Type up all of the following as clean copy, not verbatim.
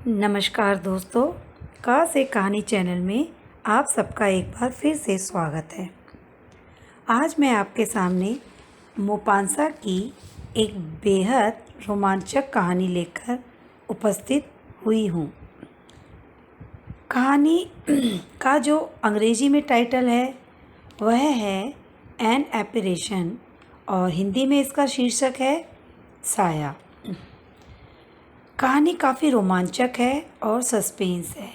नमस्कार दोस्तों, का से कहानी चैनल में आप सबका एक बार फिर से स्वागत है। आज मैं आपके सामने मोपांसा की एक बेहद रोमांचक कहानी लेकर उपस्थित हुई हूँ। कहानी का जो अंग्रेजी में टाइटल है वह है एन एपरेशन और हिंदी में इसका शीर्षक है साया। कहानी काफ़ी रोमांचक है और सस्पेंस है।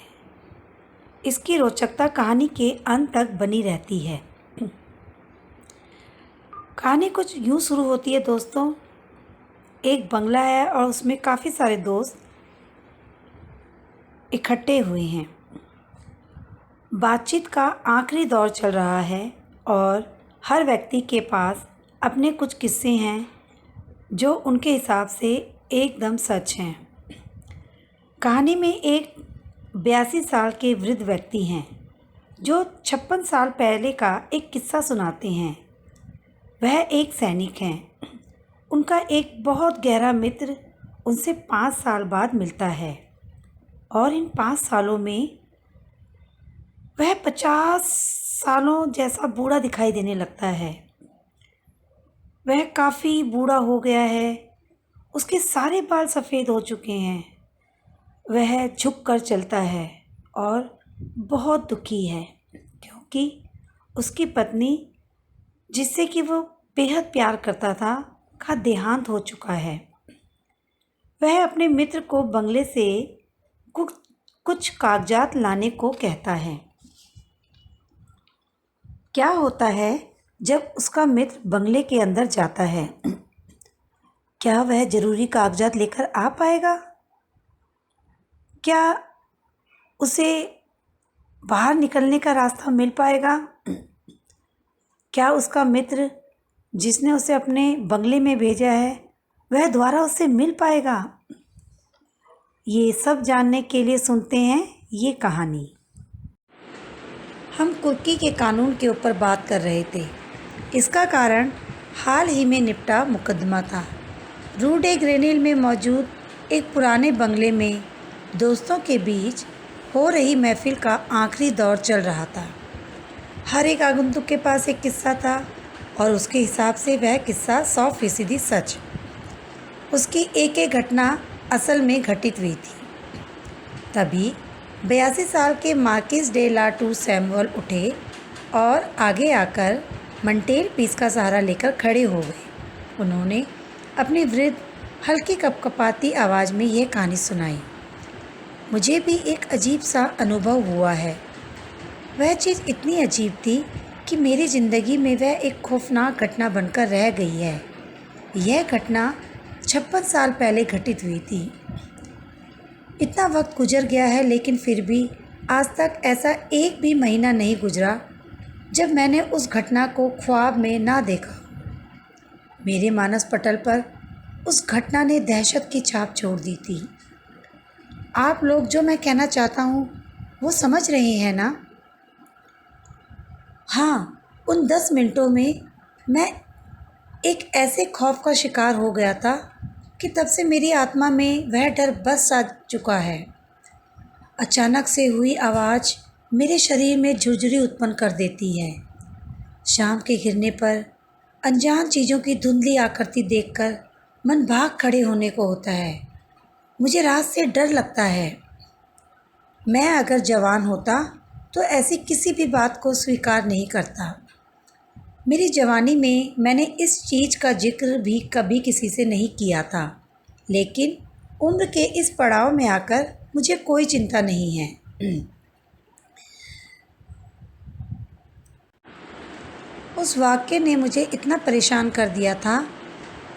इसकी रोचकता कहानी के अंत तक बनी रहती है। कहानी कुछ यूँ शुरू होती है दोस्तों। एक बंगला है और उसमें काफ़ी सारे दोस्त इकट्ठे हुए हैं। बातचीत का आखिरी दौर चल रहा है और हर व्यक्ति के पास अपने कुछ किस्से हैं जो उनके हिसाब से एकदम सच हैं। कहानी में एक 82 साल के वृद्ध व्यक्ति हैं जो 56 साल पहले का एक किस्सा सुनाते हैं। वह एक सैनिक हैं। उनका एक बहुत गहरा मित्र उनसे 5 साल बाद मिलता है और इन 5 सालों में वह 50 सालों जैसा बूढ़ा दिखाई देने लगता है। वह काफ़ी बूढ़ा हो गया है। उसके सारे बाल सफ़ेद हो चुके हैं। वह झुक कर चलता है और बहुत दुखी है क्योंकि उसकी पत्नी जिससे कि वो बेहद प्यार करता था का देहांत हो चुका है। वह अपने मित्र को बंगले से कुछ कागजात लाने को कहता है। क्या होता है जब उसका मित्र बंगले के अंदर जाता है? क्या वह ज़रूरी कागजात लेकर आ पाएगा? क्या उसे बाहर निकलने का रास्ता मिल पाएगा? क्या उसका मित्र जिसने उसे अपने बंगले में भेजा है वह दोबारा उससे मिल पाएगा? ये सब जानने के लिए सुनते हैं ये कहानी। हम कुर्की के कानून के ऊपर बात कर रहे थे। इसका कारण हाल ही में निपटा मुकदमा था। रू डे ग्रेनेल में मौजूद एक पुराने बंगले में दोस्तों के बीच हो रही महफिल का आखिरी दौर चल रहा था। हर एक आगंतुक के पास एक किस्सा था और उसके हिसाब से वह किस्सा 100% सच। उसकी एक एक घटना असल में घटित हुई थी। तभी 82 साल के Marquis de La Tour Samuel उठे और आगे आकर मंटेल पीस का सहारा लेकर खड़े हो गए। उन्होंने अपनी वृद्ध हल्की कपकपाती आवाज़ में यह कहानी सुनाई। मुझे भी एक अजीब सा अनुभव हुआ है। वह चीज़ इतनी अजीब थी कि मेरी ज़िंदगी में वह एक खौफनाक घटना बनकर रह गई है। यह घटना 56 साल पहले घटित हुई थी। इतना वक्त गुजर गया है लेकिन फिर भी आज तक ऐसा एक भी महीना नहीं गुजरा जब मैंने उस घटना को ख्वाब में ना देखा। मेरे मानस पटल पर उस घटना ने दहशत की छाप छोड़ दी थी। आप लोग जो मैं कहना चाहता हूँ वो समझ रहे हैं ना? हाँ, उन 10 मिनटों में मैं एक ऐसे खौफ का शिकार हो गया था कि तब से मेरी आत्मा में वह डर बस सा चुका है। अचानक से हुई आवाज़ मेरे शरीर में झुरझुरी उत्पन्न कर देती है। शाम के घिरने पर अनजान चीज़ों की धुंधली आकृति देखकर मन भाग खड़े होने को होता है। मुझे रात से डर लगता है। मैं अगर जवान होता तो ऐसी किसी भी बात को स्वीकार नहीं करता। मेरी जवानी में मैंने इस चीज़ का जिक्र भी कभी किसी से नहीं किया था, लेकिन उम्र के इस पड़ाव में आकर मुझे कोई चिंता नहीं है। उस वाक़ये ने मुझे इतना परेशान कर दिया था,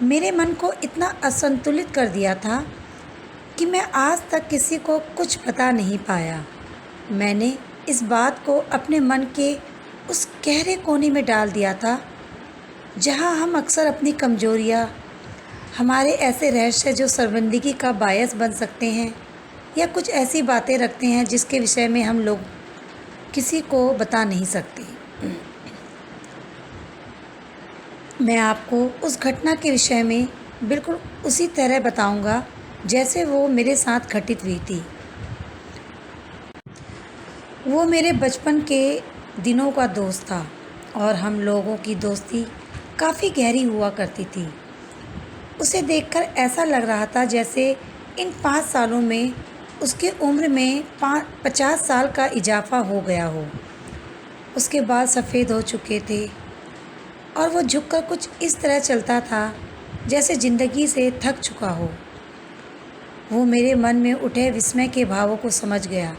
मेरे मन को इतना असंतुलित कर दिया था कि मैं आज तक किसी को कुछ बता नहीं पाया। मैंने इस बात को अपने मन के उस गहरे कोने में डाल दिया था जहां हम अक्सर अपनी कमजोरियां, हमारे ऐसे रहस्य जो शर्मिंदगी का बायस बन सकते हैं या कुछ ऐसी बातें रखते हैं जिसके विषय में हम लोग किसी को बता नहीं सकते। मैं आपको उस घटना के विषय में बिल्कुल उसी तरह बताऊंगा जैसे वो मेरे साथ घटित हुई थी। वो मेरे बचपन के दिनों का दोस्त था और हम लोगों की दोस्ती काफ़ी गहरी हुआ करती थी। उसे देखकर ऐसा लग रहा था जैसे इन 5 सालों में उसकी उम्र में 50 साल का इजाफा हो गया हो। उसके बाल सफ़ेद हो चुके थे और वो झुककर कुछ इस तरह चलता था जैसे ज़िंदगी से थक चुका हो। वो मेरे मन में उठे विस्मय के भावों को समझ गया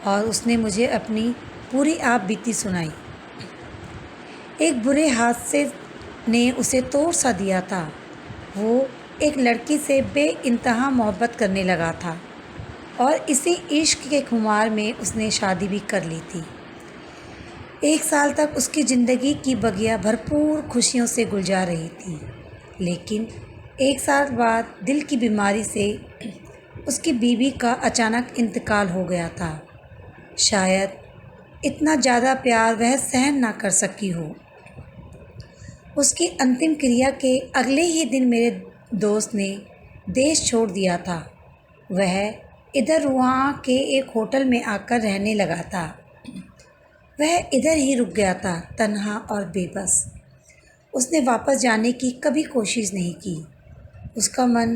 और उसने मुझे अपनी पूरी आप बीती सुनाई। एक बुरे हादसे ने उसे तोड़ सा दिया था। वो एक लड़की से बेइंतहा मोहब्बत करने लगा था और इसी इश्क के खुमार में उसने शादी भी कर ली थी। 1 साल तक उसकी ज़िंदगी की बगिया भरपूर खुशियों से गुलजार रही थी, लेकिन 1 साल बाद दिल की बीमारी से उसकी बीवी का अचानक इंतकाल हो गया था। शायद इतना ज़्यादा प्यार वह सहन ना कर सकी हो। उसकी अंतिम क्रिया के अगले ही दिन मेरे दोस्त ने देश छोड़ दिया था। वह इधर वहाँ के एक होटल में आकर रहने लगा था। वह इधर ही रुक गया था, तन्हा और बेबस। उसने वापस जाने की कभी कोशिश नहीं की। उसका मन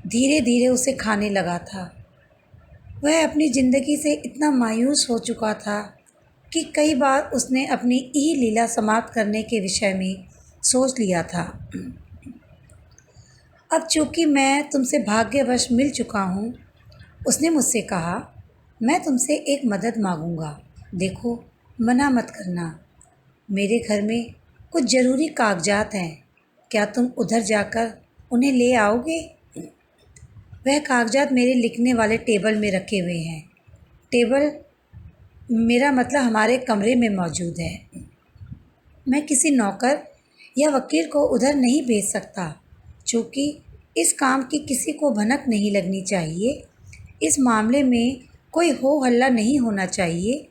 धीरे धीरे उसे खाने लगा था। वह अपनी ज़िंदगी से इतना मायूस हो चुका था कि कई बार उसने अपनी ई लीला समाप्त करने के विषय में सोच लिया था। अब चूँकि मैं तुमसे भाग्यवश मिल चुका हूँ, उसने मुझसे कहा, मैं तुमसे एक मदद मांगूंगा। देखो, मना मत करना। मेरे घर में कुछ ज़रूरी कागजात हैं। क्या तुम उधर जाकर उन्हें ले आओगे? वह कागजात मेरे लिखने वाले टेबल में रखे हुए हैं। टेबल मेरा मतलब हमारे कमरे में मौजूद है। मैं किसी नौकर या वकील को उधर नहीं भेज सकता, चूँकि इस काम की किसी को भनक नहीं लगनी चाहिए। इस मामले में कोई हो हल्ला नहीं होना चाहिए।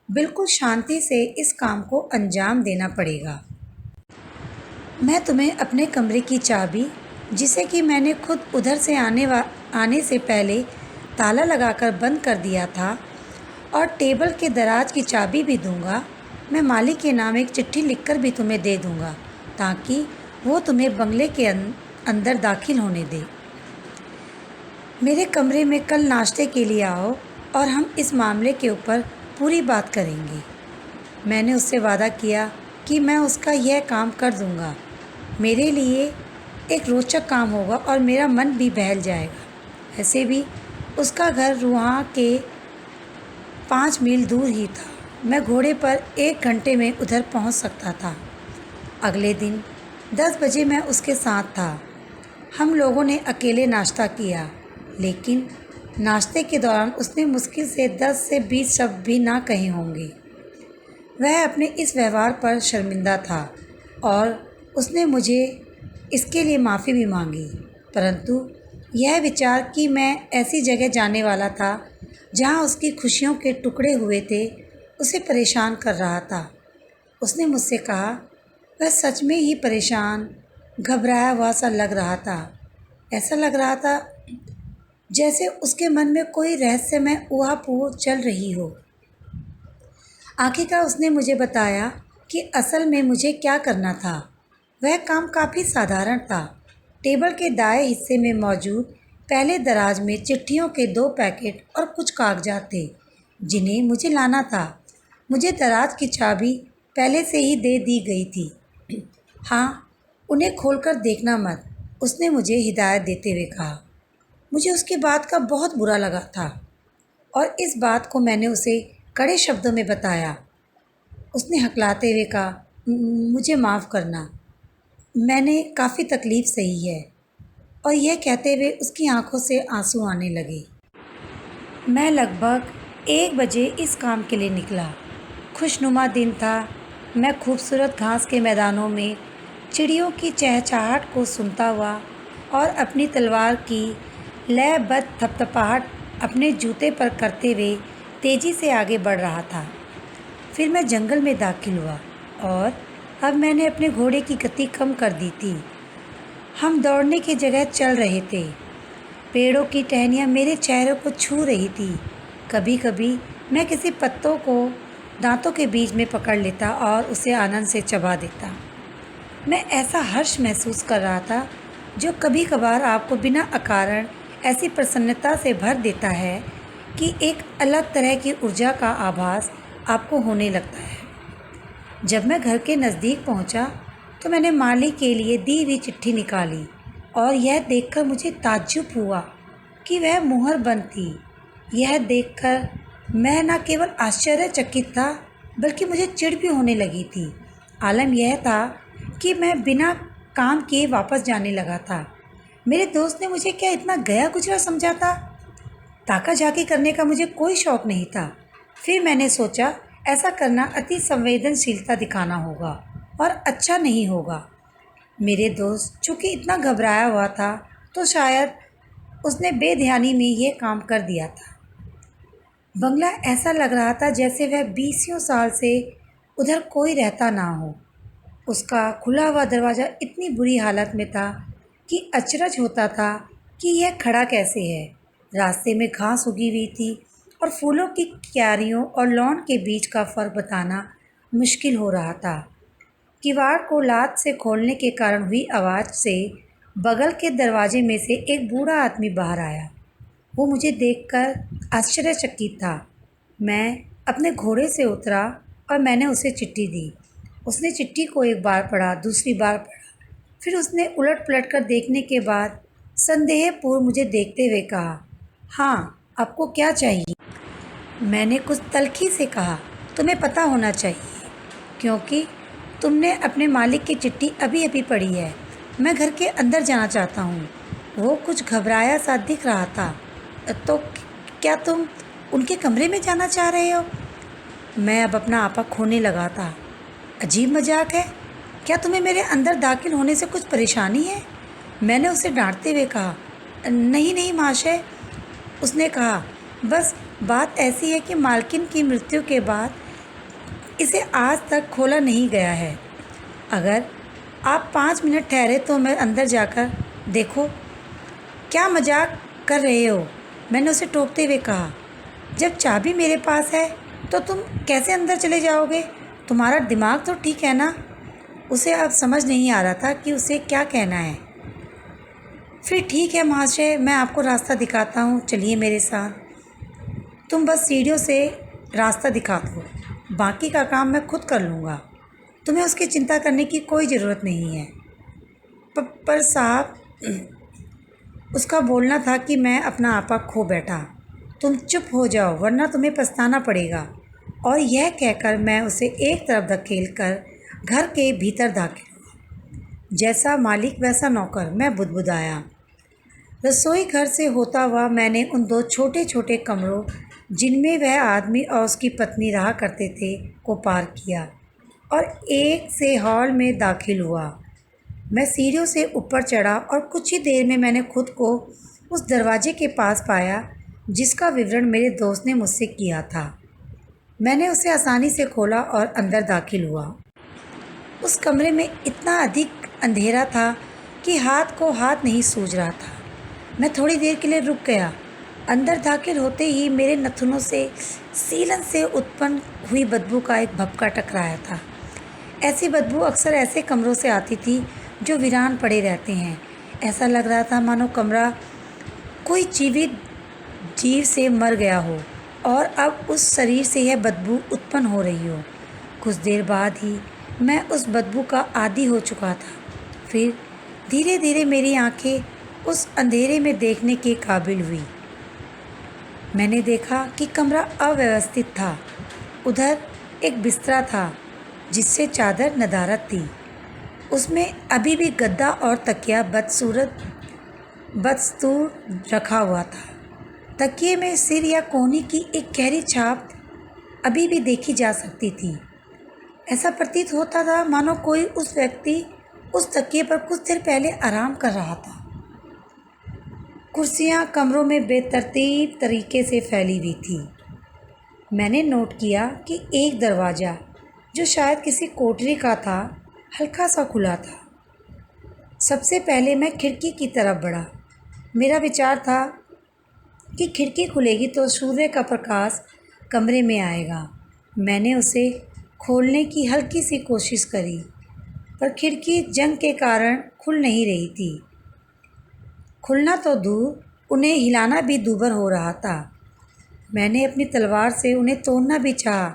बिल्कुल शांति से इस काम को अंजाम देना पड़ेगा। मैं तुम्हें अपने कमरे की चाबी, जिसे कि मैंने खुद उधर से आने से पहले ताला लगाकर बंद कर दिया था, और टेबल के दराज की चाबी भी दूंगा। मैं मालिक के नाम एक चिट्ठी लिखकर भी तुम्हें दे दूंगा, ताकि वो तुम्हें बंगले के अंदर दाखिल होने दे। मेरे कमरे में कल नाश्ते के लिए आओ और हम इस मामले के ऊपर पूरी बात करेंगे। मैंने उससे वादा किया कि मैं उसका यह काम कर दूंगा। मेरे लिए एक रोचक काम होगा और मेरा मन भी बहल जाएगा। वैसे भी उसका घर वहाँ के 5 मील दूर ही था। मैं घोड़े पर 1 घंटे में उधर पहुँच सकता था। अगले दिन 10 बजे मैं उसके साथ था। हम लोगों ने अकेले नाश्ता किया, लेकिन नाश्ते के दौरान उसने मुश्किल से 10 से 20 शब्द भी ना कहे होंगे। वह अपने इस व्यवहार पर शर्मिंदा था और उसने मुझे इसके लिए माफ़ी भी मांगी, परंतु यह विचार कि मैं ऐसी जगह जाने वाला था जहाँ उसकी खुशियों के टुकड़े हुए थे, उसे परेशान कर रहा था। उसने मुझसे कहा, वह सच में ही परेशान, घबराया हुआ सा लग रहा था। ऐसा लग रहा था जैसे उसके मन में कोई रहस्यमय ऊहा-पोह चल रही हो। आखिरकार उसने मुझे बताया कि असल में मुझे क्या करना था। वह काम काफ़ी साधारण था। टेबल के दाएं हिस्से में मौजूद पहले दराज में चिट्ठियों के 2 पैकेट और कुछ कागजात थे, जिन्हें मुझे लाना था। मुझे दराज की चाबी पहले से ही दे दी गई थी। हाँ, उन्हें खोलकर देखना मत, उसने मुझे हिदायत देते हुए कहा। मुझे उसकी बात का बहुत बुरा लगा था और इस बात को मैंने उसे कड़े शब्दों में बताया। उसने हकलाते हुए कहा, मुझे माफ़ करना, मैंने काफ़ी तकलीफ़ सही है। और यह कहते हुए उसकी आंखों से आंसू आने लगे। मैं लगभग 1 बजे इस काम के लिए निकला। खुशनुमा दिन था। मैं खूबसूरत घास के मैदानों में चिड़ियों की चहचहाहट को सुनता हुआ और अपनी तलवार की लयबद्ध थपथपाहट अपने जूते पर करते हुए तेज़ी से आगे बढ़ रहा था। फिर मैं जंगल में दाखिल हुआ और अब मैंने अपने घोड़े की गति कम कर दी थी। हम दौड़ने की जगह चल रहे थे। पेड़ों की टहनियाँ मेरे चेहरे को छू रही थी। कभी कभी मैं किसी पत्तों को दांतों के बीच में पकड़ लेता और उसे आनंद से चबा देता। मैं ऐसा हर्ष महसूस कर रहा था जो कभी कभार आपको बिना अकारण ऐसी प्रसन्नता से भर देता है कि एक अलग तरह की ऊर्जा का आभास आपको होने लगता है। जब मैं घर के नज़दीक पहुंचा तो मैंने माली के लिए दी हुई चिट्ठी निकाली और यह देखकर मुझे ताज्जुब हुआ कि वह मुहर बंद थी। यह देखकर मैं न केवल आश्चर्यचकित था बल्कि मुझे चिढ़ भी होने लगी थी। आलम यह था कि मैं बिना काम किए वापस जाने लगा था। मेरे दोस्त ने मुझे क्या इतना गया गुजरा समझा था? ताका झाकी करने का मुझे कोई शौक़ नहीं था। फिर मैंने सोचा ऐसा करना अति संवेदनशीलता दिखाना होगा और अच्छा नहीं होगा। मेरे दोस्त चूँकि इतना घबराया हुआ था तो शायद उसने बेध्यानी में ये काम कर दिया था। बंगला ऐसा लग रहा था जैसे वह 20 साल से उधर कोई रहता ना हो। उसका खुला हुआ दरवाज़ा इतनी बुरी हालत में था कि अचरज होता था कि यह खड़ा कैसे है। रास्ते में घास उगी हुई थी और फूलों की क्यारियों और लॉन के बीच का फ़र्क बताना मुश्किल हो रहा था। किवाड़ को लात से खोलने के कारण हुई आवाज़ से बगल के दरवाजे में से एक बूढ़ा आदमी बाहर आया। वो मुझे देखकर आश्चर्यचकित था। मैं अपने घोड़े से उतरा और मैंने उसे चिट्ठी दी। उसने चिट्ठी को एक बार पढ़ा, दूसरी बार पढ़ा, फिर उसने उलट पलट कर देखने के बाद संदेहपूर्व मुझे देखते हुए कहा, हाँ, आपको क्या चाहिए? मैंने कुछ तल्खी से कहा, तुम्हें पता होना चाहिए क्योंकि तुमने अपने मालिक की चिट्ठी अभी अभी पढ़ी है। मैं घर के अंदर जाना चाहता हूँ। वो कुछ घबराया सा दिख रहा था। तो क्या तुम उनके कमरे में जाना चाह रहे हो? मैं अब अपना आपा खोने लगा था। अजीब मजाक है। क्या तुम्हें मेरे अंदर दाखिल होने से कुछ परेशानी है? मैंने उसे डांटते हुए कहा। नहीं नहीं महाशय, उसने कहा, बस बात ऐसी है कि मालकिन की मृत्यु के बाद इसे आज तक खोला नहीं गया है। अगर आप 5 मिनट ठहरे तो मैं अंदर जाकर देखो। क्या मजाक कर रहे हो? मैंने उसे टोकते हुए कहा। जब चाबी मेरे पास है तो तुम कैसे अंदर चले जाओगे? तुम्हारा दिमाग तो ठीक है ना? उसे अब समझ नहीं आ रहा था कि उसे क्या कहना है। फिर ठीक है महाशय, मैं आपको रास्ता दिखाता हूँ, चलिए मेरे साथ। तुम बस सीढ़ियों से रास्ता दिखा दो, बाकी का काम मैं खुद कर लूँगा। तुम्हें उसकी चिंता करने की कोई ज़रूरत नहीं है। पर साहब, उसका बोलना था कि मैं अपना आपा खो बैठा। तुम चुप हो जाओ वरना तुम्हें पछताना पड़ेगा। और यह कहकर मैं उसे एक तरफ धकेल कर घर के भीतर दाखिल हुआ। जैसा मालिक वैसा नौकर, मैं बुदबुदाया। रसोई घर से होता हुआ मैंने उन 2 छोटे छोटे कमरों जिनमें वह आदमी और उसकी पत्नी रहा करते थे को पार किया और एक से हॉल में दाखिल हुआ। मैं सीढ़ियों से ऊपर चढ़ा और कुछ ही देर में मैंने खुद को उस दरवाजे के पास पाया जिसका विवरण मेरे दोस्त ने मुझसे किया था। मैंने उसे आसानी से खोला और अंदर दाखिल हुआ। उस कमरे में इतना अधिक अंधेरा था कि हाथ को हाथ नहीं सूझ रहा था। मैं थोड़ी देर के लिए रुक गया। अंदर दाखिल होते ही मेरे नथुनों से सीलन से उत्पन्न हुई बदबू का एक भपका टकराया था। ऐसी बदबू अक्सर ऐसे कमरों से आती थी जो वीरान पड़े रहते हैं। ऐसा लग रहा था मानो कमरा कोई जीवित जीव से मर गया हो और अब उस शरीर से यह बदबू उत्पन्न हो रही हो। कुछ देर बाद ही मैं उस बदबू का आदी हो चुका था। फिर धीरे धीरे मेरी आंखें उस अंधेरे में देखने के काबिल हुई। मैंने देखा कि कमरा अव्यवस्थित था। उधर एक बिस्तरा था जिससे चादर नदारद थी। उसमें अभी भी गद्दा और तकिया बदस्तूर रखा हुआ था। तकिए में सिर या कोहनी की एक गहरी छाप अभी भी देखी जा सकती थी। ऐसा प्रतीत होता था मानो कोई उस व्यक्ति उस तकिए पर कुछ देर पहले आराम कर रहा था। कुर्सियां कमरों में बेतरतीब तरीके से फैली हुई थी। मैंने नोट किया कि एक दरवाज़ा जो शायद किसी कोठरी का था हल्का सा खुला था। सबसे पहले मैं खिड़की की तरफ बढ़ा। मेरा विचार था कि खिड़की खुलेगी तो सूर्य का प्रकाश कमरे में आएगा। मैंने उसे खोलने की हल्की सी कोशिश करी, पर खिड़की जंग के कारण खुल नहीं रही थी। खुलना तो दूर, उन्हें हिलाना भी दूभर हो रहा था। मैंने अपनी तलवार से उन्हें तोड़ना भी चाहा,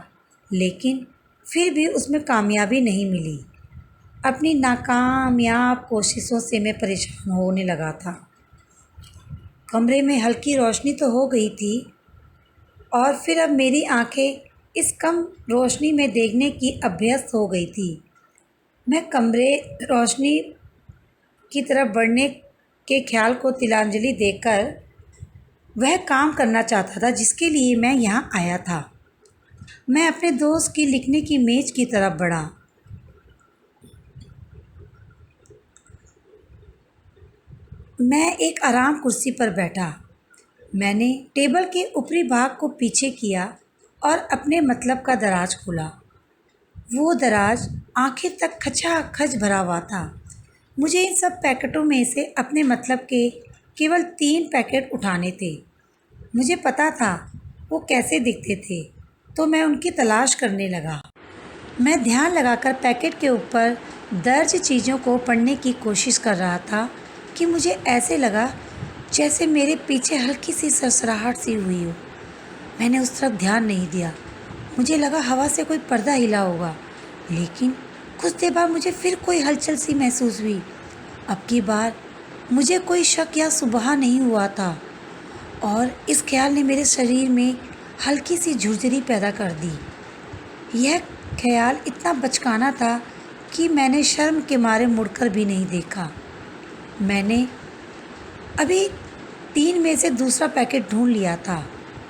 लेकिन फिर भी उसमें कामयाबी नहीं मिली। अपनी नाकामयाब कोशिशों से मैं परेशान होने लगा था। कमरे में हल्की रोशनी तो हो गई थी, और फिर अब मेरी आंखें इस कम रोशनी में देखने की अभ्यस्त हो गई थी। मैं कमरे रोशनी की तरफ बढ़ने के ख्याल को तिलांजलि देकर वह काम करना चाहता था जिसके लिए मैं यहाँ आया था। मैं अपने दोस्त की लिखने की मेज़ की तरफ बढ़ा। मैं एक आराम कुर्सी पर बैठा। मैंने टेबल के ऊपरी भाग को पीछे किया और अपने मतलब का दराज खोला। वो दराज आखिर तक खचाखच भरा हुआ था। मुझे इन सब पैकेटों में से अपने मतलब के केवल 3 पैकेट उठाने थे। मुझे पता था वो कैसे दिखते थे, तो मैं उनकी तलाश करने लगा। मैं ध्यान लगाकर पैकेट के ऊपर दर्ज चीज़ों को पढ़ने की कोशिश कर रहा था कि मुझे ऐसे लगा जैसे मेरे पीछे हल्की सी सरसराहट सी हुई हो। मैंने उस तरफ ध्यान नहीं दिया। मुझे लगा हवा से कोई पर्दा हिला होगा, लेकिन कुछ देर बाद मुझे फिर कोई हलचल सी महसूस हुई। अब की बार मुझे कोई शक या सुबह नहीं हुआ था, और इस ख्याल ने मेरे शरीर में हल्की सी झुरझुरी पैदा कर दी। यह ख्याल इतना बचकाना था कि मैंने शर्म के मारे मुड़कर भी नहीं देखा। मैंने अभी 3 में से दूसरा पैकेट ढूंढ लिया था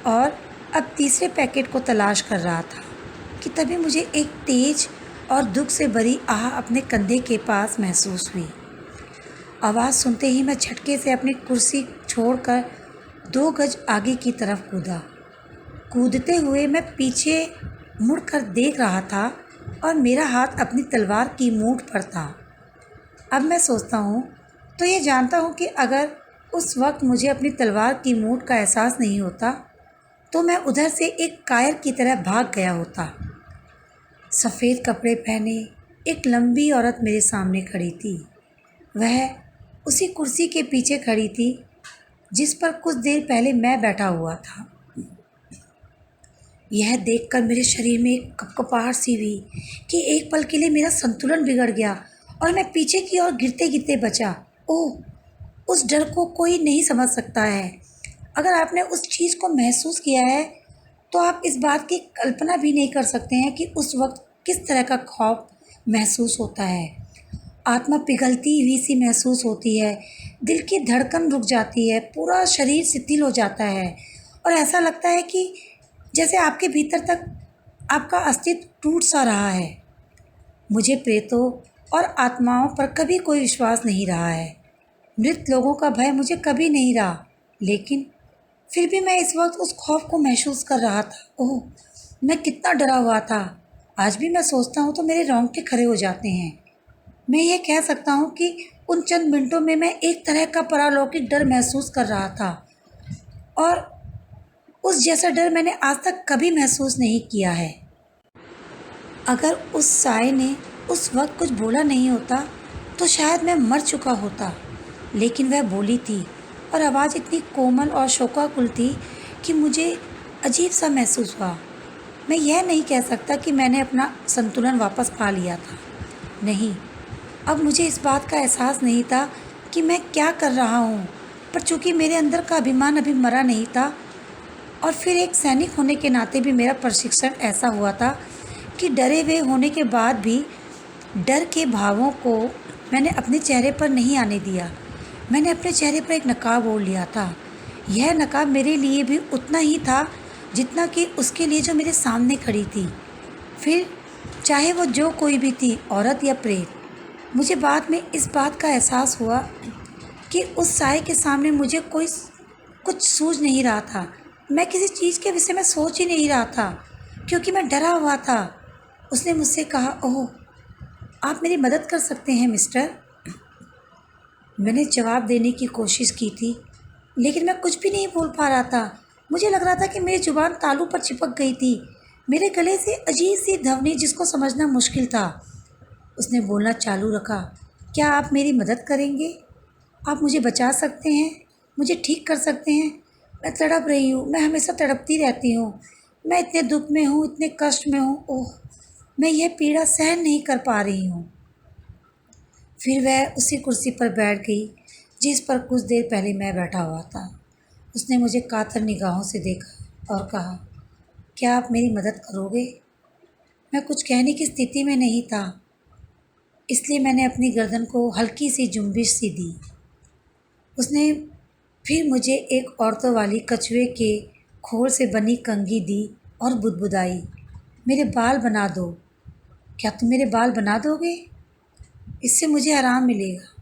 और अब तीसरे पैकेट को तलाश कर रहा था कि तभी मुझे एक तेज और दुख से भरी आह अपने कंधे के पास महसूस हुई। आवाज़ सुनते ही मैं झटके से अपनी कुर्सी छोड़कर 2 गज आगे की तरफ कूदा। कूदते हुए मैं पीछे मुड़कर देख रहा था और मेरा हाथ अपनी तलवार की मूठ पर था। अब मैं सोचता हूँ तो ये जानता हूँ कि अगर उस वक्त मुझे अपनी तलवार की मूठ का एहसास नहीं होता तो मैं उधर से एक कायर की तरह भाग गया होता। सफ़ेद कपड़े पहने एक लंबी औरत मेरे सामने खड़ी थी। वह उसी कुर्सी के पीछे खड़ी थी जिस पर कुछ देर पहले मैं बैठा हुआ था। यह देखकर मेरे शरीर में एक कपकपाहट सी हुई कि एक पल के लिए मेरा संतुलन बिगड़ गया और मैं पीछे की ओर गिरते गिरते बचा। ओह, उस डर को कोई नहीं समझ सकता है। अगर आपने उस चीज़ को महसूस किया है तो आप इस बात की कल्पना भी नहीं कर सकते हैं कि उस वक्त किस तरह का खौफ महसूस होता है। आत्मा पिघलती हुई सी महसूस होती है, दिल की धड़कन रुक जाती है, पूरा शरीर शिथिल हो जाता है और ऐसा लगता है कि जैसे आपके भीतर तक आपका अस्तित्व टूट सा रहा है। मुझे प्रेतों और आत्माओं पर कभी कोई विश्वास नहीं रहा है। मृत लोगों का भय मुझे कभी नहीं रहा, लेकिन फिर भी मैं इस वक्त उस खौफ को महसूस कर रहा था। ओह, मैं कितना डरा हुआ था। आज भी मैं सोचता हूँ तो मेरे रोंगटे खड़े हो जाते हैं। मैं ये कह सकता हूँ कि उन चंद मिनटों में मैं एक तरह का पारलौकिक डर महसूस कर रहा था, और उस जैसा डर मैंने आज तक कभी महसूस नहीं किया है। अगर उस साए ने उस वक्त कुछ बोला नहीं होता तो शायद मैं मर चुका होता, लेकिन वह बोली थी और आवाज़ इतनी कोमल और शोकाकुल थी कि मुझे अजीब सा महसूस हुआ। मैं यह नहीं कह सकता कि मैंने अपना संतुलन वापस पा लिया था। नहीं, अब मुझे इस बात का एहसास नहीं था कि मैं क्या कर रहा हूँ, पर चूँकि मेरे अंदर का अभिमान अभी मरा नहीं था और फिर एक सैनिक होने के नाते भी मेरा प्रशिक्षण ऐसा हुआ था कि डरे हुए होने के बाद भी डर के भावों को मैंने अपने चेहरे पर नहीं आने दिया। मैंने अपने चेहरे पर एक नकाब ओढ़ लिया था। यह नकाब मेरे लिए भी उतना ही था जितना कि उसके लिए जो मेरे सामने खड़ी थी, फिर चाहे वो जो कोई भी थी, औरत या प्रेत। मुझे बाद में इस बात का एहसास हुआ कि उस साए के सामने मुझे कुछ सूझ नहीं रहा था। मैं किसी चीज़ के विषय में सोच ही नहीं रहा था क्योंकि मैं डरा हुआ था। उसने मुझसे कहा, ओह, आप मेरी मदद कर सकते हैं मिस्टर। मैंने जवाब देने की कोशिश की थी, लेकिन मैं कुछ भी नहीं बोल पा रहा था। मुझे लग रहा था कि मेरी जुबान तालू पर चिपक गई थी, मेरे गले से अजीब सी ध्वनि जिसको समझना मुश्किल था। उसने बोलना चालू रखा, क्या आप मेरी मदद करेंगे? आप मुझे बचा सकते हैं, मुझे ठीक कर सकते हैं। मैं तड़प रही हूँ, मैं हमेशा तड़पती रहती हूँ। मैं इतने दुख में हूँ, इतने कष्ट में हूँ। ओह, मैं यह पीड़ा सहन नहीं कर पा रही हूँ। फिर वह उसी कुर्सी पर बैठ गई जिस पर कुछ देर पहले मैं बैठा हुआ था। उसने मुझे कातर निगाहों से देखा और कहा, क्या आप मेरी मदद करोगे? मैं कुछ कहने की स्थिति में नहीं था, इसलिए मैंने अपनी गर्दन को हल्की सी जुम्बिश सी दी। उसने फिर मुझे एक औरतों वाली कछुए के खोल से बनी कंघी दी और बुदबुदाई, मेरे बाल बना दो। क्या तुम मेरे बाल बना दोगे? इससे मुझे आराम मिलेगा।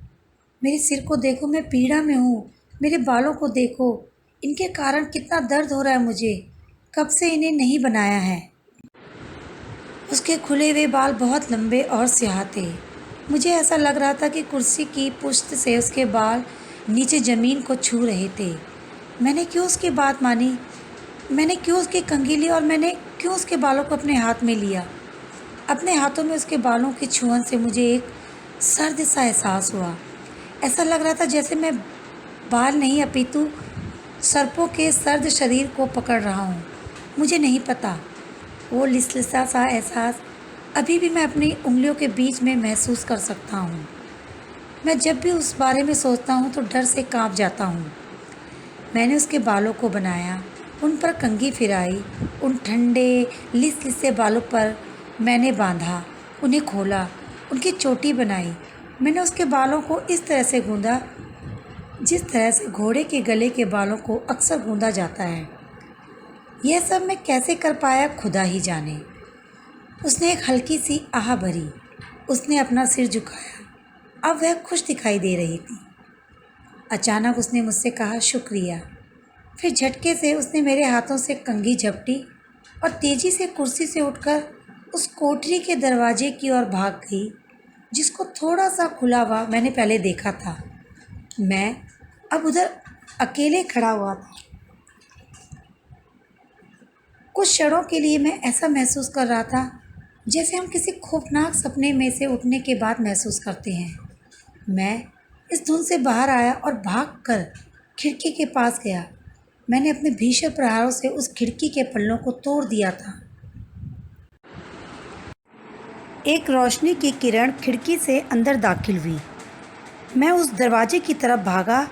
मेरे सिर को देखो, मैं पीड़ा में हूँ। मेरे बालों को देखो, इनके कारण कितना दर्द हो रहा है मुझे। कब से इन्हें नहीं बनाया है। उसके खुले हुए बाल बहुत लंबे और स्याह थे। मुझे ऐसा लग रहा था कि कुर्सी की पुश्त से उसके बाल नीचे ज़मीन को छू रहे थे। मैंने क्यों उसकी बात मानी? मैंने क्यों उसकी कंघी ली और मैंने क्यों उसके बालों को अपने हाथ में लिया? अपने हाथों में उसके बालों की छुअन से मुझे एक सर्द सा एहसास हुआ। ऐसा लग रहा था जैसे मैं बाल नहीं अपितु सर्पों के सर्द शरीर को पकड़ रहा हूँ। मुझे नहीं पता, वो लिसलिसा सा एहसास अभी भी मैं अपनी उंगलियों के बीच में महसूस कर सकता हूँ। मैं जब भी उस बारे में सोचता हूँ तो डर से कांप जाता हूँ। मैंने उसके बालों को बनाया, उन पर कंघी फिराई, उन ठंडे लिसलिसे बालों पर मैंने बांधा, उन्हें खोला, उनकी चोटी बनाई। मैंने उसके बालों को इस तरह से गूंदा जिस तरह से घोड़े के गले के बालों को अक्सर गूंदा जाता है। यह सब मैं कैसे कर पाया खुदा ही जाने। उसने एक हल्की सी आह भरी। उसने अपना सिर झुकाया। अब वह खुश दिखाई दे रही थी। अचानक उसने मुझसे कहा, शुक्रिया। फिर झटके से उसने मेरे हाथों से कंघी झपटी और तेज़ी से कुर्सी से उठकर उस कोठरी के दरवाजे की ओर भाग गई जिसको थोड़ा सा खुला हुआ मैंने पहले देखा था। मैं अब उधर अकेले खड़ा हुआ था। कुछ क्षणों के लिए मैं ऐसा महसूस कर रहा था जैसे हम किसी खौफनाक सपने में से उठने के बाद महसूस करते हैं। मैं इस धुन से बाहर आया और भागकर खिड़की के पास गया। मैंने अपने भीषण प्रहारों से उस खिड़की के पल्लों को तोड़ दिया था। एक रोशनी की किरण खिड़की से अंदर दाखिल हुई। मैं उस दरवाजे की तरफ भागा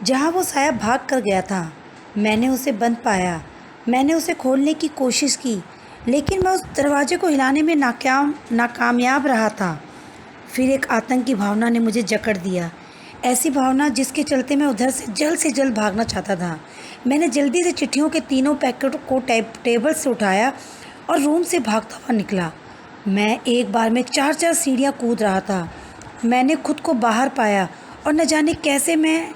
जहाँ वो साया भाग कर गया था। मैंने उसे बंद पाया। मैंने उसे खोलने की कोशिश की, लेकिन मैं उस दरवाजे को हिलाने में नाकामयाब रहा था। फिर एक आतंक की भावना ने मुझे जकड़ दिया, ऐसी भावना जिसके चलते मैं उधर से जल्द भागना चाहता था। मैंने जल्दी से चिट्ठियों के तीनों पैकेट को टेबल से उठाया और रूम से भागता हुआ निकला। मैं एक बार में 4-4 सीढ़ियाँ कूद रहा था। मैंने खुद को बाहर पाया और न जाने कैसे मैं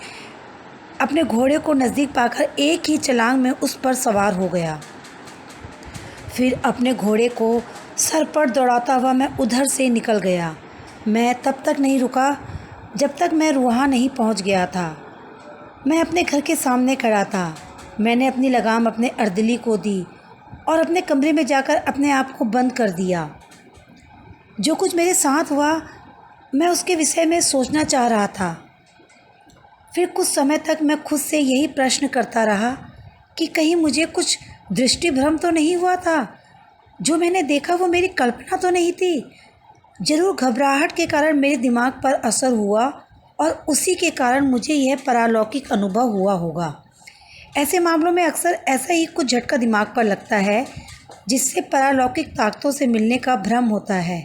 अपने घोड़े को नज़दीक पाकर एक ही छलांग में उस पर सवार हो गया। फिर अपने घोड़े को सर पर दौड़ाता हुआ मैं उधर से निकल गया। मैं तब तक नहीं रुका जब तक मैं वहाँ नहीं पहुँच गया था। मैं अपने घर के सामने खड़ा था। मैंने अपनी लगाम अपने अर्दली को दी और अपने कमरे में जाकर अपने आप को बंद कर दिया। जो कुछ मेरे साथ हुआ, मैं उसके विषय में सोचना चाह रहा था। फिर कुछ समय तक मैं खुद से यही प्रश्न करता रहा कि कहीं मुझे कुछ दृष्टिभ्रम तो नहीं हुआ था। जो मैंने देखा वो मेरी कल्पना तो नहीं थी। ज़रूर घबराहट के कारण मेरे दिमाग पर असर हुआ और उसी के कारण मुझे यह पारलौकिक अनुभव हुआ होगा। ऐसे मामलों में अक्सर ऐसा ही कुछ झटका दिमाग पर लगता है जिससे पारलौकिक ताकतों से मिलने का भ्रम होता है।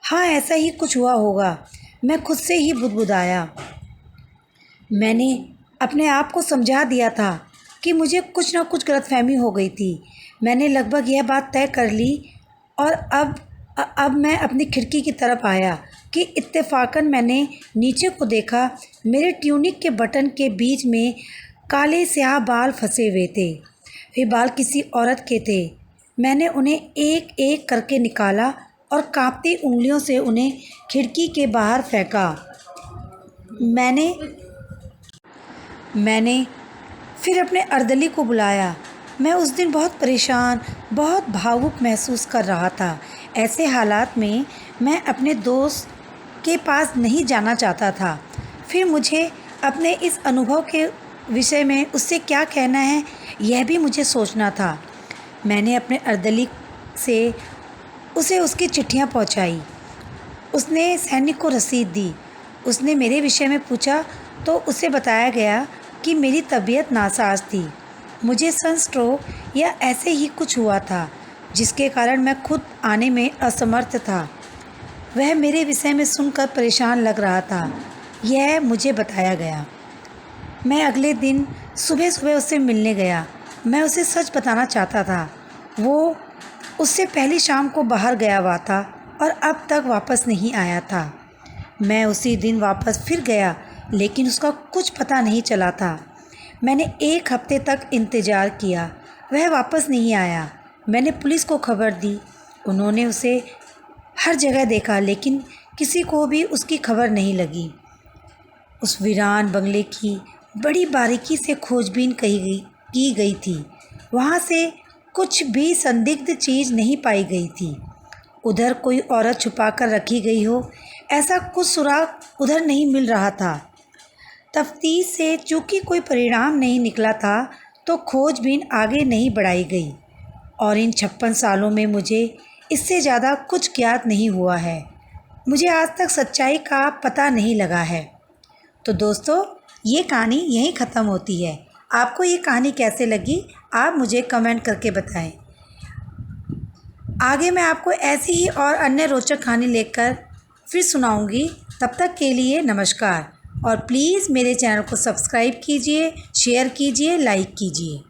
हाँ, ऐसा ही कुछ हुआ होगा। मैं खुद से ही बुदबुदाया। मैंने अपने आप को समझा दिया था कि मुझे कुछ न कुछ गलतफहमी हो गई थी। मैंने लगभग यह बात तय कर ली और अब मैं अपनी खिड़की की तरफ आया कि इत्तेफाकन मैंने नीचे को देखा। मेरे ट्यूनिक के बटन के बीच में काले स्याह बाल फंसे हुए थे। वे बाल किसी औरत के थे। मैंने उन्हें एक एक करके निकाला और कांपती उंगलियों से उन्हें खिड़की के बाहर फेंका। मैंने फिर अपने अर्दली को बुलाया। मैं उस दिन बहुत परेशान, बहुत भावुक महसूस कर रहा था। ऐसे हालात में मैं अपने दोस्त के पास नहीं जाना चाहता था। फिर मुझे अपने इस अनुभव के विषय में उससे क्या कहना है, यह भी मुझे सोचना था। मैंने अपने अर्दली से उसे उसकी चिट्ठियाँ पहुँचाई। उसने सैनिक को रसीद दी। उसने मेरे विषय में पूछा तो उसे बताया गया कि मेरी तबीयत नासाज थी। मुझे सनस्ट्रोक या ऐसे ही कुछ हुआ था, जिसके कारण मैं खुद आने में असमर्थ था। वह मेरे विषय में सुनकर परेशान लग रहा था। यह मुझे बताया गया। मैं अगले दिन सुबह सुबह उससे मिलने गया। मैं उसे सच बताना चाहता था। वो उससे पहली शाम को बाहर गया हुआ था और अब तक वापस नहीं आया था। मैं उसी दिन वापस फिर गया, लेकिन उसका कुछ पता नहीं चला था। मैंने 1 हफ्ते तक इंतज़ार किया, वह वापस नहीं आया। मैंने पुलिस को खबर दी। उन्होंने उसे हर जगह देखा, लेकिन किसी को भी उसकी खबर नहीं लगी। उस वीरान बंगले की बड़ी बारीकी से खोजबीन की गई थी। वहाँ से कुछ भी संदिग्ध चीज़ नहीं पाई गई थी। उधर कोई औरत छुपा कर रखी गई हो, ऐसा कुछ सुराग उधर नहीं मिल रहा था। तफ्तीश से चूँकि कोई परिणाम नहीं निकला था, तो खोजबीन आगे नहीं बढ़ाई गई और इन 56 सालों में मुझे इससे ज़्यादा कुछ ज्ञात नहीं हुआ है। मुझे आज तक सच्चाई का पता नहीं लगा है। तो दोस्तों, ये कहानी यहीं ख़त्म होती है। आपको ये कहानी कैसे लगी, आप मुझे कमेंट करके बताएं। आगे मैं आपको ऐसी ही और अन्य रोचक कहानी लेकर फिर सुनाऊंगी। तब तक के लिए नमस्कार और प्लीज़ मेरे चैनल को सब्सक्राइब कीजिए, शेयर कीजिए, लाइक कीजिए।